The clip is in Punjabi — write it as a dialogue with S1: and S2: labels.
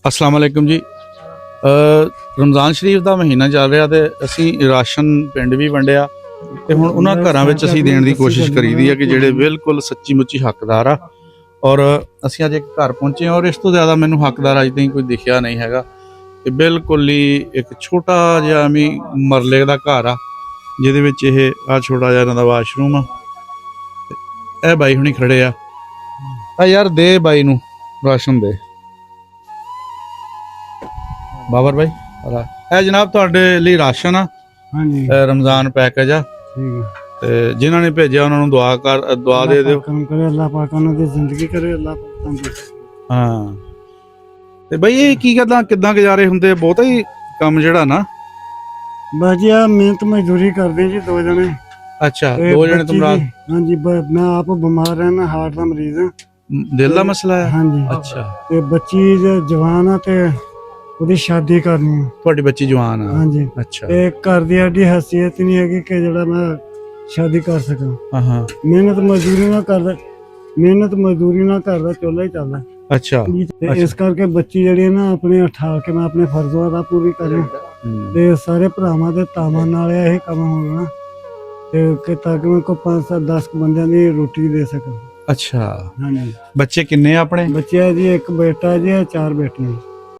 S1: अस्सलाम वालेकुम जी। ਰਮਜ਼ਾਨ ਸ਼ਰੀਫ ਦਾ ਮਹੀਨਾ ਚੱਲ ਰਿਹਾ ਤੇ ਅਸੀਂ ਰਾਸ਼ਨ ਪਿੰਡ ਵੀ ਵੰਡਿਆ ਤੇ ਹੁਣ ਉਹਨਾਂ ਘਰਾਂ ਵਿੱਚ ਅਸੀਂ ਦੇਣ ਦੀ ਕੋਸ਼ਿਸ਼ ਕਰੀਦੀ ਆ ਕਿ ਜਿਹੜੇ ਬਿਲਕੁਲ ਸੱਚੀ ਮੁੱਚੀ ਹੱਕਦਾਰ ਆ। ਔਰ ਅਸੀਂ ਅੱਜ ਇੱਕ ਘਰ ਪਹੁੰਚੇ ਔਰ ਇਸ ਤੋਂ ਜ਼ਿਆਦਾ ਮੈਨੂੰ ਹੱਕਦਾਰ ਅੱਜ ਤਾਈਂ ਕੋਈ ਦਿਖਿਆ ਨਹੀਂ ਹੈਗਾ। ਤੇ ਬਿਲਕੁਲ ਹੀ ਇੱਕ ਛੋਟਾ ਜਿਹਾ ਵੀ ਮਰਲੇ ਦਾ ਘਰ ਆ ਜਿਹਦੇ ਵਿੱਚ ਇਹ ਆ ਛੋਟਾ ਜਿਹਾ ਇਹਨਾਂ ਦਾ ਵਾਸ਼ਰੂਮ ਆ। ਇਹ ਬਾਈ ਹੁਣੀ ਖੜੇ ਆ ਯਾਰ ਦੇ ਬਾਈ ਨੂੰ ਰਾਸ਼ਨ ਦੇ ਬਾਬਰ ਭਾਈ। ਇਹ ਜਨਾਬ ਤੁਹਾਡੇ ਲਈ ਰਾਸ਼ਨ ਆ।
S2: ਹਾਂਜੀ
S1: ਰਮਜ਼ਾਨ ਪੈਕੇਜ ਆ
S2: ਠੀਕ ਹੈ
S1: ਤੇ ਜਿਨ੍ਹਾਂ ਨੇ ਭੇਜਿਆ ਉਹਨਾਂ ਨੂੰ ਦੁਆ ਦੇ ਦਿਓ।
S2: ਕੰਮ ਕਰੇ ਅੱਲਾਹ ਪਾਕ ਉਹਨਾਂ ਦੀ ਜ਼ਿੰਦਗੀ ਕਰੇ ਅੱਲਾਹ ਪਾਕ ਤੰਦਰੁਸਤ।
S1: ਹਾਂ ਤੇ ਬਈ ਇਹ ਕੀ ਕਿੱਦਾਂ ਗੁਜ਼ਾਰੇ ਹੁੰਦੇ ਆ? ਬਹੁਤਾ ਹੀ ਕੰਮ ਜਿਹੜਾ ਨਾ
S2: ਬਾਜੀ ਆ ਮਿਹਨਤ ਮਜ਼ਦੂਰੀ ਕਰਦੇ ਜੀ ਦੋ ਜਣੇ।
S1: ਅੱਛਾ
S2: ਤੇ
S1: ਦੋ ਜਣੇ
S2: ਬੱਚੀ
S1: ਤੁਮਰਾ
S2: ਦੀ- ਹਾਂਜੀ ਮੈਂ ਆਪ ਬਿਮਾਰ ਹਾਂ, ਮੈਂ ਹਾਰਟ ਦਾ ਮਰੀਜ਼ ਹਾਂ।
S1: ਦਿਲ ਦਾ ਮਸਲਾ ਹੈ?
S2: ਹਾਂਜੀ
S1: ਅੱਛਾ
S2: ਤੇ ਬੱਚੀ ਜਵਾਨ ਆ ਤੇ ਉਹਦੀ ਸ਼ਾਦੀ ਕਰਨੀ ਹੈ।
S1: ਤੁਹਾਡੀ ਬੱਚੀ ਜਵਾਨ ਆ?
S2: ਹਾਂਜੀ
S1: ਅੱਛਾ
S2: ਤੇ ਘਰ ਦੀ ਐਡੀ ਹੈਸੀਅਤ ਨਹੀਂ ਹੈਗੀ ਕਿ ਜਿਹੜਾ ਮੈਂ ਸ਼ਾਦੀ ਕਰ ਸਕਾਂ।
S1: ਹਾਂ ਹਾਂ
S2: ਮਿਹਨਤ ਮਜ਼ਦੂਰੀ ਨਾਲ ਕਰਦਾ ਚੋਲਾ ਹੀ ਚੱਲਦਾ।
S1: ਅੱਛਾ
S2: ਤੇ ਇਸ ਕਰਕੇ ਬੱਚੀ ਜਿਹੜੀ ਨਾ ਆਪਣੇ ਉਠਾ ਕੇ ਮੈਂ ਆਪਣੇ ਫਰਜ਼ਾਂ ਦਾ ਪੂਰੀ ਕਰਾਂ ਤੇ ਸਾਰੇ ਭਰਾਵਾਂ ਦੇ ਤਾਵਾਂ ਨਾਲ ਇਹ ਕੰਮ ਹੋਣਾ ਤੇ ਕਿ ਤਾਂ ਕਿ ਮੈਂ ਕੋ 5-10 ਬੰਦਿਆਂ ਦੀ ਰੋਟੀ ਦੇ ਸਕਾਂ।
S1: ਅੱਛਾ
S2: ਹਾਂਜੀ
S1: ਬੱਚੇ ਕਿੰਨੇ ਆ ਆਪਣੇ?
S2: ਬੱਚੇ ਆ ਜੀ ਇੱਕ ਬੇਟਾ ਜੀ 4 ਬੇਟੀਆਂ।